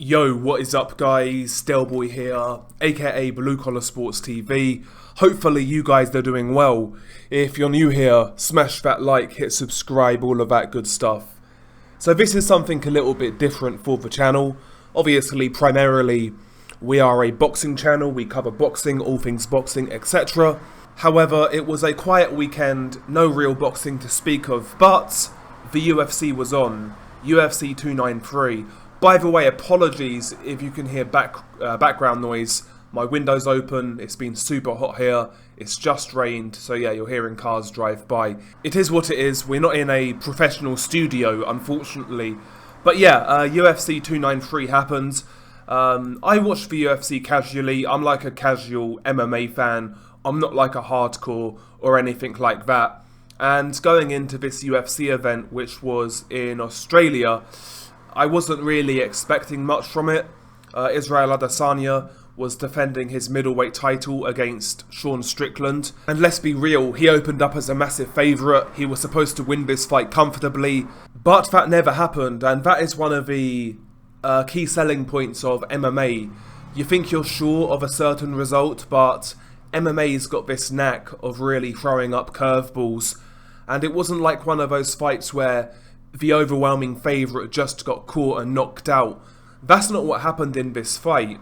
Yo, what is up guys? Delboy here, aka Blue Collar Sports TV. Hopefully you guys are doing well. If you're new here, smash that like, hit subscribe, all of that good stuff. So this is something a little bit different for the channel. Obviously, primarily, we are a boxing channel, we cover boxing, all things boxing, etc. However, it was a quiet weekend, no real boxing to speak of, but the UFC was on, UFC 293. By the way, apologies if you can hear background noise. My window's open, it's been super hot here, it's just rained, so yeah, you're hearing cars drive by. It is what it is, we're not in a professional studio, unfortunately. But yeah, UFC 293 happened. I watch the UFC casually, I'm like a casual MMA fan, I'm not like a hardcore or anything like that. And going into this UFC event, which was in Australia, I wasn't really expecting much from it. Israel Adesanya was defending his middleweight title against Sean Strickland. And let's be real, he opened up as a massive favourite. He was supposed to win this fight comfortably. But that never happened, and that is one of the key selling points of MMA. You think you're sure of a certain result, but MMA's got this knack of really throwing up curveballs. And it wasn't like one of those fights where the overwhelming favourite just got caught and knocked out. That's not what happened in this fight.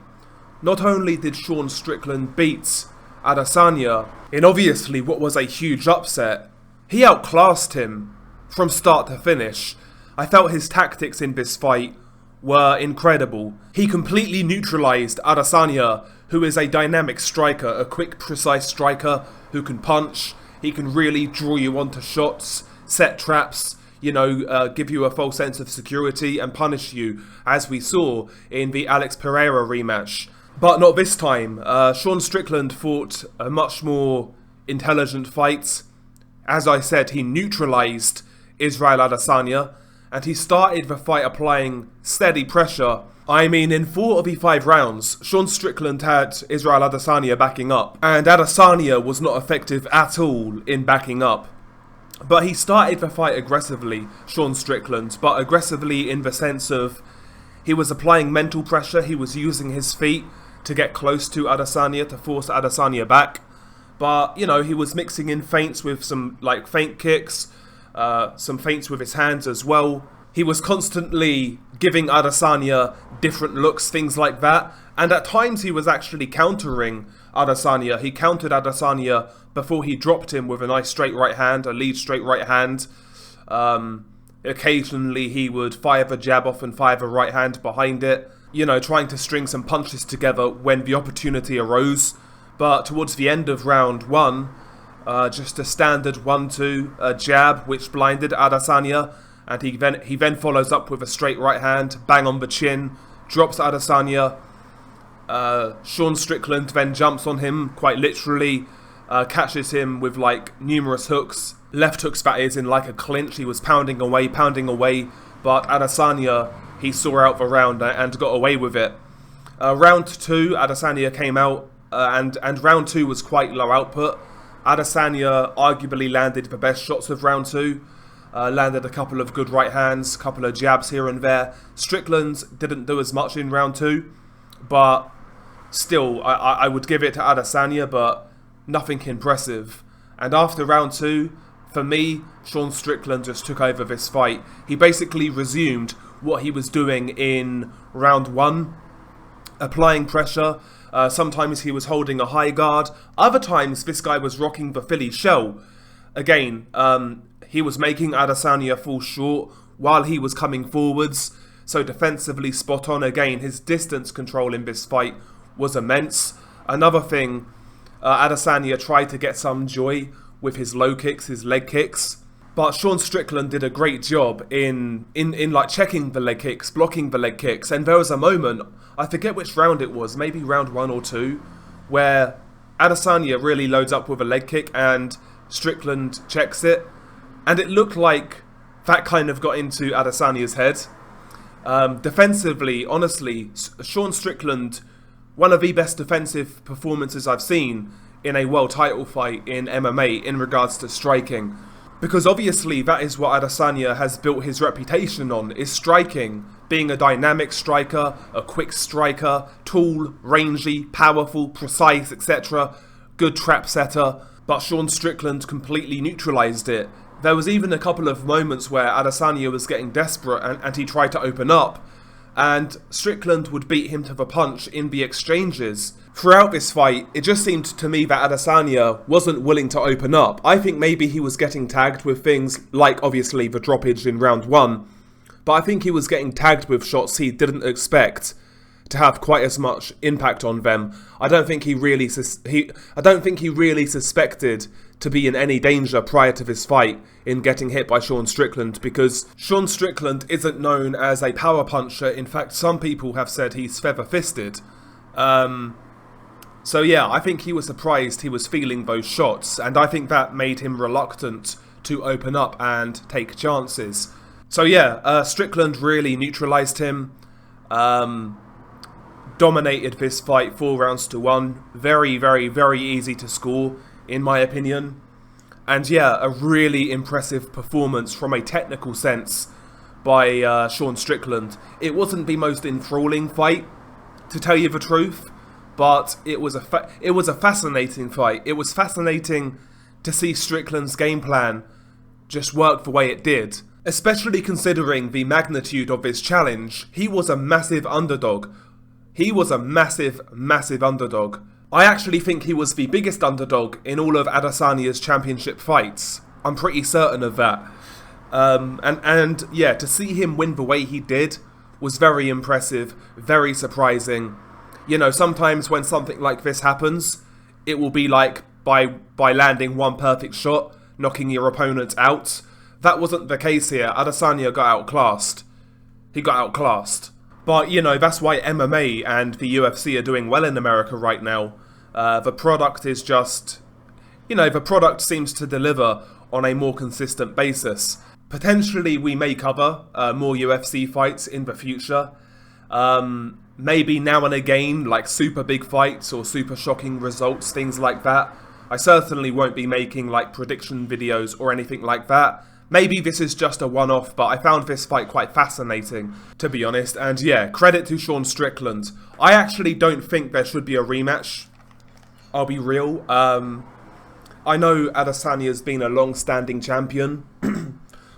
Not only did Sean Strickland beat Adesanya in obviously what was a huge upset, he outclassed him from start to finish. I felt his tactics in this fight were incredible. He completely neutralised Adesanya, who is a dynamic striker, a quick, precise striker who can punch. He can really draw you onto shots, set traps, give you a false sense of security and punish you, as we saw in the Alex Pereira rematch. But not this time. Sean Strickland fought a much more intelligent fight. As I said, he neutralised Israel Adesanya, and he started the fight applying steady pressure. I mean, in 4 of the 5 rounds, Sean Strickland had Israel Adesanya backing up, and Adesanya was not effective at all in backing up. But he started the fight aggressively, Sean Strickland, but aggressively in the sense of he was applying mental pressure, he was using his feet to get close to Adesanya, to force Adesanya back. But, he was mixing in feints with some, feint kicks, some feints with his hands as well. He was constantly giving Adesanya different looks, things like that. And at times he was actually countering Adesanya. He countered Adesanya before he dropped him with a nice straight right hand, a lead straight right hand. Occasionally he would fire the jab off and fire the right hand behind it. Trying to string some punches together when the opportunity arose. But towards the end of round 1, just a standard 1-2 jab which blinded Adesanya. And he then follows up with a straight right hand, bang on the chin, drops Adesanya. Sean Strickland then jumps on him, quite literally, catches him with numerous hooks, left hooks that is, in a clinch. He was pounding away, but Adesanya, he saw out the round and got away with it. Round 2, Adesanya came out, and round 2 was quite low output. Adesanya arguably landed the best shots of round 2. Landed a couple of good right hands, couple of jabs here and there. Strickland didn't do as much in round 2, but still, I would give it to Adesanya, but nothing impressive. And after round 2, for me, Sean Strickland just took over this fight. He basically resumed what he was doing in round 1, applying pressure. Sometimes he was holding a high guard. Other times, this guy was rocking the Philly shell. Again, he was making Adesanya fall short while he was coming forwards. So defensively spot on. Again, his distance control in this fight was immense. Another thing, Adesanya tried to get some joy with his low kicks, his leg kicks. But Sean Strickland did a great job in checking the leg kicks, blocking the leg kicks. And there was a moment, I forget which round it was, maybe round 1 or 2, where Adesanya really loads up with a leg kick and Strickland checks it. And it looked like that kind of got into Adesanya's head. Defensively, honestly, Sean Strickland, one of the best defensive performances I've seen in a world title fight in MMA in regards to striking. Because obviously that is what Adesanya has built his reputation on, is striking. being a dynamic striker, a quick striker, tall, rangy, powerful, precise, etc. Good trap setter, but Sean Strickland completely neutralised it. There was even a couple of moments where Adesanya was getting desperate and he tried to open up, and Strickland would beat him to the punch in the exchanges. Throughout this fight, it just seemed to me that Adesanya wasn't willing to open up. I think maybe he was getting tagged with things like, obviously, the droppage in round 1, but I think he was getting tagged with shots he didn't expect to have quite as much impact on them. I don't think he really suspected to be in any danger prior to this fight in getting hit by Sean Strickland, because Sean Strickland isn't known as a power puncher. In fact, some people have said he's feather-fisted. So yeah, I think he was surprised he was feeling those shots, and I think that made him reluctant to open up and take chances. So yeah, Strickland really neutralised him, dominated this fight 4 rounds to 1. Very, very, very easy to score, in my opinion. And yeah, a really impressive performance from a technical sense by Sean Strickland. It wasn't the most enthralling fight, to tell you the truth, but it was a fascinating fight. It was fascinating to see Strickland's game plan just work the way it did, especially considering the magnitude of this challenge. He was a massive underdog. He was a massive, massive underdog. I actually think he was the biggest underdog in all of Adesanya's championship fights. I'm pretty certain of that. And yeah, to see him win the way he did was very impressive, very surprising. You know, sometimes when something like this happens, it will be like by landing one perfect shot, knocking your opponent out. That wasn't the case here. Adesanya got outclassed. He got outclassed. But, you know, that's why MMA and the UFC are doing well in America right now. The product is just, you know, the product seems to deliver on a more consistent basis. Potentially we may cover more UFC fights in the future. Maybe now and again, like super big fights or super shocking results, things like that. I certainly won't be making like prediction videos or anything like that. Maybe this is just a one-off, but I found this fight quite fascinating, to be honest. And yeah, credit to Sean Strickland. I actually don't think there should be a rematch. I'll be real. I know Adesanya's been a long-standing champion,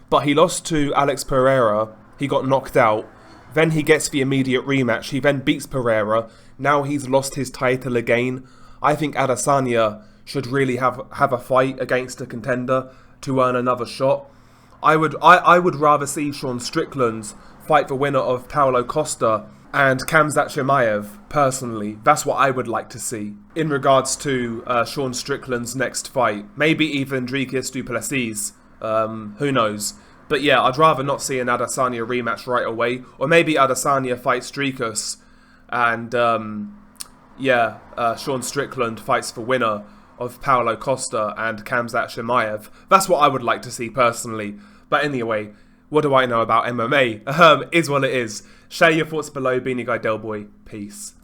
but he lost to Alex Pereira. He got knocked out. Then he gets the immediate rematch. He then beats Pereira. Now he's lost his title again. I think Adesanya should really have a fight against a contender to earn another shot. I would rather see Sean Strickland fight the winner of Paulo Costa and Khamzat Chimaev, personally. That's what I would like to see in regards to Sean Strickland's next fight. Maybe even Dricus du Plessis. Who knows? But yeah, I'd rather not see an Adesanya rematch right away. Or maybe Adesanya fights Dricus and Sean Strickland fights the winner of Paulo Costa and Khamzat Chimaev. That's what I would like to see personally. But anyway, what do I know about MMA? Is what it is. Share your thoughts below. Beanie Guy Del Boy. Peace.